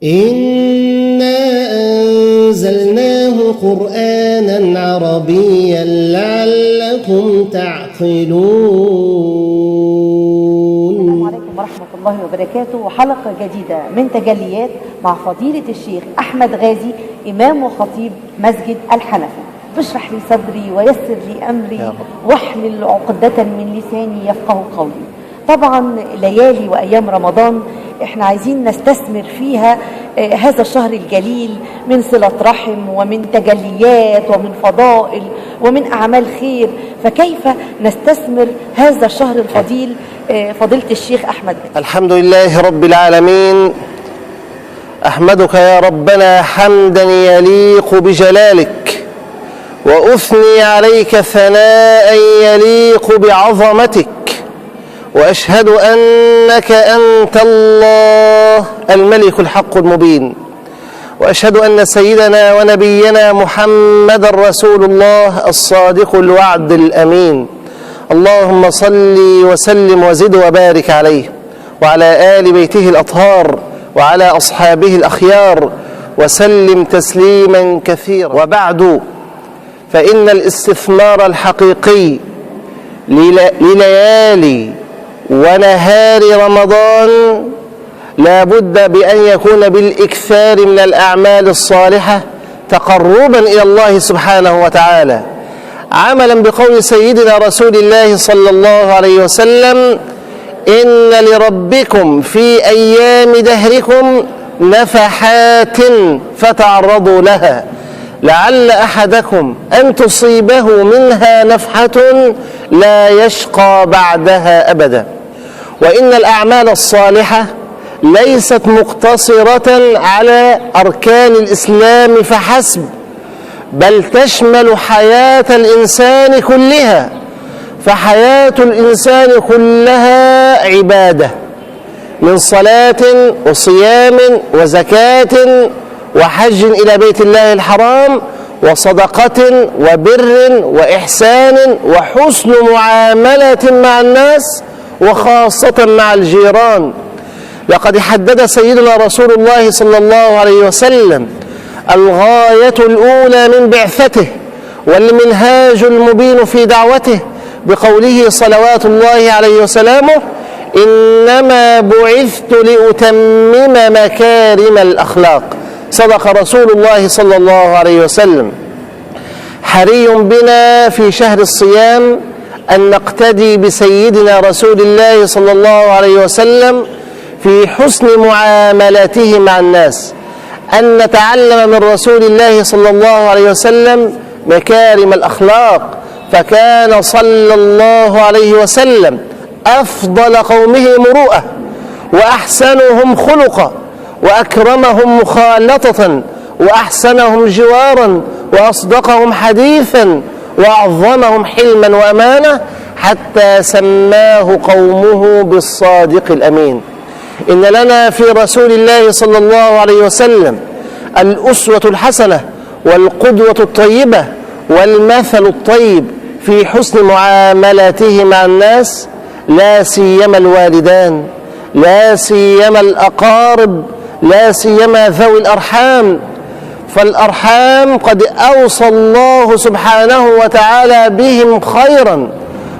إنا أنزلناه قرآنا عربيا لعلكم تعقلون. السلام عليكم ورحمة الله وبركاته، وحلقة جديدة من تجليات مع فضيلة الشيخ أحمد غازي، إمام وخطيب مسجد الحنفي. اشرح لي صدري ويسر لي أمري واحلل عقدة من لساني يفقه قولي. طبعا ليالي وأيام رمضان احنا عايزين نستثمر فيها هذا الشهر الجليل من صلة رحم ومن تجليات ومن فضائل ومن أعمال خير، فكيف نستثمر هذا الشهر الفضيل فضيلة الشيخ أحمد؟ الحمد لله رب العالمين، أحمدك يا ربنا حمدا يليق بجلالك، وأثني عليك ثناء يليق بعظمتك، وأشهد أنك أنت الله الملك الحق المبين، وأشهد أن سيدنا ونبينا محمد رسول الله الصادق الوعد الأمين. اللهم صل وسلم وزد وبارك عليه وعلى آل بيته الأطهار وعلى أصحابه الأخيار وسلم تسليما كثيرا. وبعد، فإن الاستثمار الحقيقي لليالي ونهار رمضان لا بد بأن يكون بالإكثار من الأعمال الصالحة تقربا إلى الله سبحانه وتعالى، عملا بقول سيدنا رسول الله صلى الله عليه وسلم: إن لربكم في أيام دهركم نفحات فتعرضوا لها لعل أحدكم أن تصيبه منها نفحة لا يشقى بعدها أبدا. وإن الأعمال الصالحة ليست مقتصرة على أركان الإسلام فحسب، بل تشمل حياة الإنسان كلها، فحياة الإنسان كلها عبادة، من صلاة وصيام وزكاة وحج إلى بيت الله الحرام وصدقة وبر وإحسان وحسن معاملة مع الناس وخاصة مع الجيران. لقد حدد سيدنا رسول الله صلى الله عليه وسلم الغاية الأولى من بعثته والمنهاج المبين في دعوته بقوله صلوات الله عليه وسلامه: إنما بعثت لأتمم مكارم الأخلاق. صدق رسول الله صلى الله عليه وسلم. حري بنا في شهر الصيام أن نقتدي بسيدنا رسول الله صلى الله عليه وسلم في حسن معاملته مع الناس، أن نتعلم من رسول الله صلى الله عليه وسلم مكارم الأخلاق، فكان صلى الله عليه وسلم أفضل قومه مروءة وأحسنهم خلقا وأكرمهم مخالطة وأحسنهم جوارا وأصدقهم حديثا وأعظمهم حلما وأمانة، حتى سماه قومه بالصادق الأمين. إن لنا في رسول الله صلى الله عليه وسلم الأسوة الحسنة والقدوة الطيبة والمثل الطيب في حسن معاملته مع الناس، لا سيما الوالدان، لا سيما الأقارب، لا سيما ذوي الأرحام، فالأرحام قد أوصى الله سبحانه وتعالى بهم خيرا،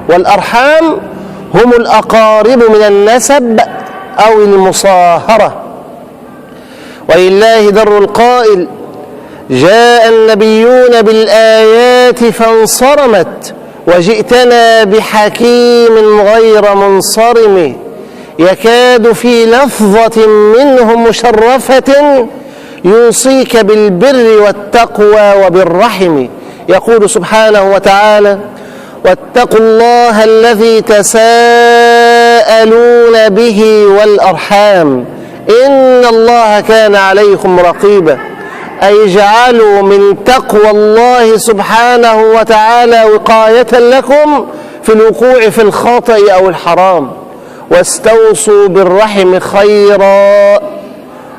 والأرحام هم الأقارب من النسب أو المصاهرة. ولله در القائل: جاء النبيون بالآيات فانصرمت وجئتنا بحكيم غير منصرم، يكاد في لفظة منه مشرفة يوصيك بالبر والتقوى وبالرحم. يقول سبحانه وتعالى: واتقوا الله الذي تساءلون به والأرحام إن الله كان عليكم رقيبا. أي اجعلوا من تقوى الله سبحانه وتعالى وقاية لكم في الوقوع في الخطأ أو الحرام. واستوصوا بالرحم خيرا،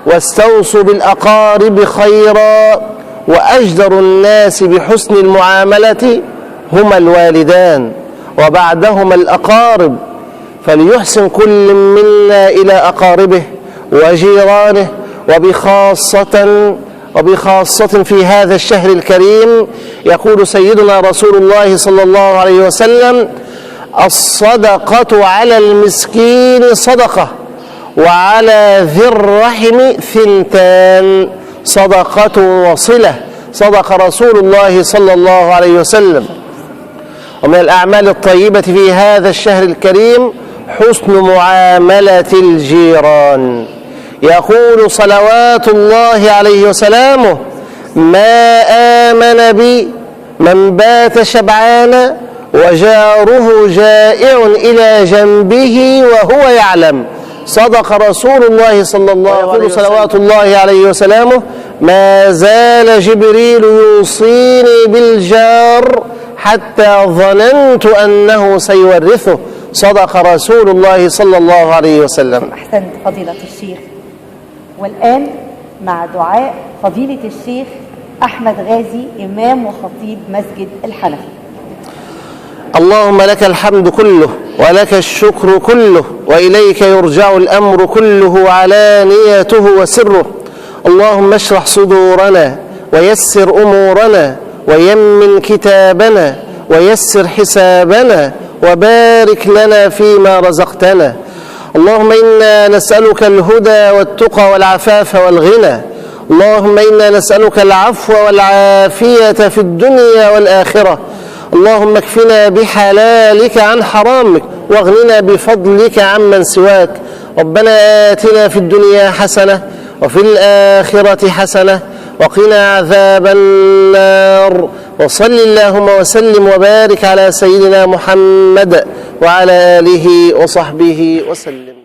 واستوصوا بالأقارب خيرا، وأجدر الناس بحسن المعاملة هما الوالدان وبعدهما الأقارب، فليحسن كل منا إلى أقاربه وجيرانه وبخاصة في هذا الشهر الكريم. يقول سيدنا رسول الله صلى الله عليه وسلم: الصدقة على المسكين صدقة، وعلى ذي الرحم ثنتان، صدقة وصلة. صدق رسول الله صلى الله عليه وسلم. ومن الأعمال الطيبة في هذا الشهر الكريم حسن معاملة الجيران. يقول صلوات الله عليه وسلامه: ما آمن بي من بات شبعان وجاره جائع إلى جنبه وهو يعلم. صدق رسول الله صلى الله عليه وسلم. صلوات الله عليه وسلامه: ما زال جبريل يوصيني بالجار حتى ظننت أنه سيورثه. صدق رسول الله صلى الله عليه وسلم. أحسنت فضيلة الشيخ. والآن مع دعاء فضيلة الشيخ أحمد غازي إمام وخطيب مسجد الحنفي. اللهم لك الحمد كله ولك الشكر كله وإليك يرجع الأمر كله علانيته وسره. اللهم اشرح صدورنا ويسر أمورنا ويمن كتابنا ويسر حسابنا وبارك لنا فيما رزقتنا. اللهم إنا نسألك الهدى والتقى والعفاف والغنى. اللهم إنا نسألك العفو والعافية في الدنيا والآخرة. اللهم اكفنا بحلالك عن حرامك واغننا بفضلك عمن سواك. ربنا آتنا في الدنيا حسنة وفي الآخرة حسنة وقنا عذاب النار. وصل اللهم وسلم وبارك على سيدنا محمد وعلى آله وصحبه وسلم.